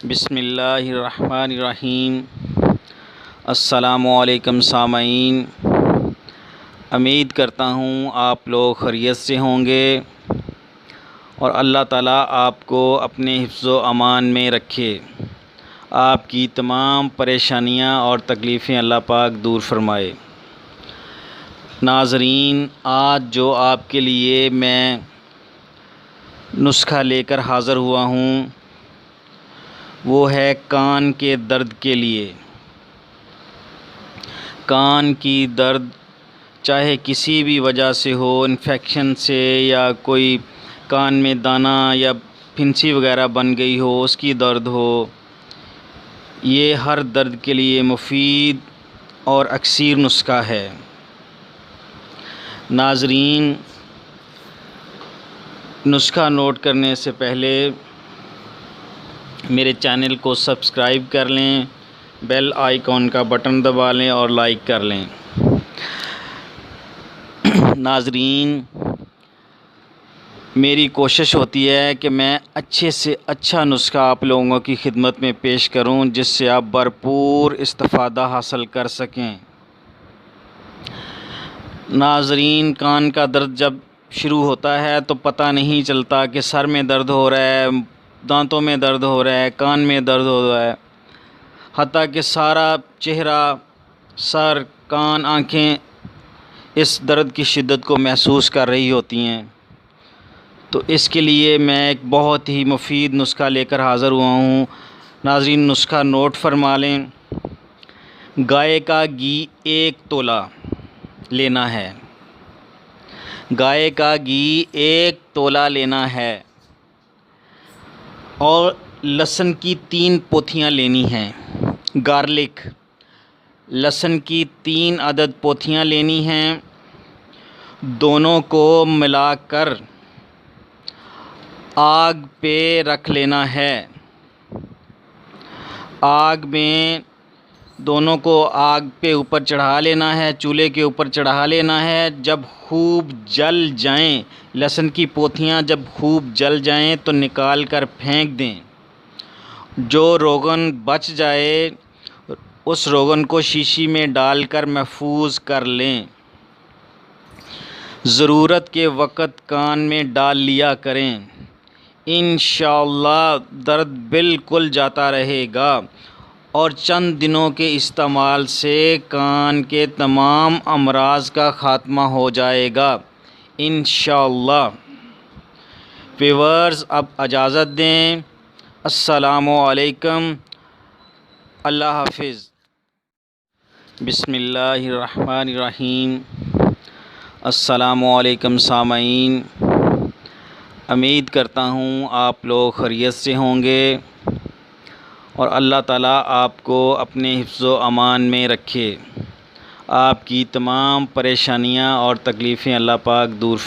بسم اللہ الرحمن الرحیم۔ السلام علیکم سامعین، امید کرتا ہوں آپ لوگ خیریت سے ہوں گے اور اللہ تعالیٰ آپ کو اپنے حفظ و امان میں رکھے، آپ کی تمام پریشانیاں اور تکلیفیں اللہ پاک دور فرمائے۔ ناظرین، آج جو آپ کے لیے میں نسخہ لے کر حاضر ہوا ہوں وہ ہے کان کے درد کے لیے۔ کان کی درد چاہے کسی بھی وجہ سے ہو، انفیکشن سے یا کوئی کان میں دانہ یا پھنسی وغیرہ بن گئی ہو، اس کی درد ہو، یہ ہر درد کے لیے مفید اور اکثیر نسخہ ہے۔ ناظرین، نسخہ نوٹ کرنے سے پہلے میرے چینل کو سبسکرائب کر لیں، بیل آئیکن کا بٹن دبا لیں اور لائک کر لیں۔ ناظرین، میری کوشش ہوتی ہے کہ میں اچھے سے اچھا نسخہ آپ لوگوں کی خدمت میں پیش کروں جس سے آپ بھرپور استفادہ حاصل کر سکیں۔ ناظرین، کان کا درد جب شروع ہوتا ہے تو پتہ نہیں چلتا کہ سر میں درد ہو رہا ہے، دانتوں میں درد ہو رہا ہے، کان میں درد ہو رہا ہے، حتیٰ کہ سارا چہرہ، سر، کان، آنکھیں اس درد کی شدت کو محسوس کر رہی ہوتی ہیں۔ تو اس کے لیے میں ایک بہت ہی مفید نسخہ لے کر حاضر ہوا ہوں۔ ناظرین، نسخہ نوٹ فرما لیں۔ گائے کا گھی 1 تولہ لینا ہے۔ گائے کا گھی 1 تولہ لینا ہے اور لہسن کی 3 پوتھیاں لینی ہیں۔ گارلک، لہسن کی 3 عدد پوتھیاں لینی ہیں۔ دونوں کو ملا کر آگ پہ رکھ لینا ہے۔ آگ میں دونوں کو آگ پہ اوپر چڑھا لینا ہے، چولہے کے اوپر چڑھا لینا ہے۔ جب خوب جل جائیں، لہسن کی پوتھیاں جب خوب جل جائیں تو نکال کر پھینک دیں۔ جو روغن بچ جائے اس روغن کو شیشی میں ڈال کر محفوظ کر لیں۔ ضرورت کے وقت کان میں ڈال لیا کریں۔ انشاءاللہ درد بالکل جاتا رہے گا اور چند دنوں کے استعمال سے کان کے تمام امراض کا خاتمہ ہو جائے گا انشاءاللہ۔ ویورز، اب اجازت دیں۔ السلام علیکم، اللہ حافظ۔ بسم اللہ الرحمن الرحیم۔ السلام علیکم سامعین، امید کرتا ہوں آپ لوگ خیریت سے ہوں گے اور اللہ تعالیٰ آپ کو اپنے حفظ و امان میں رکھے، آپ کی تمام پریشانیاں اور تکلیفیں اللہ پاک دور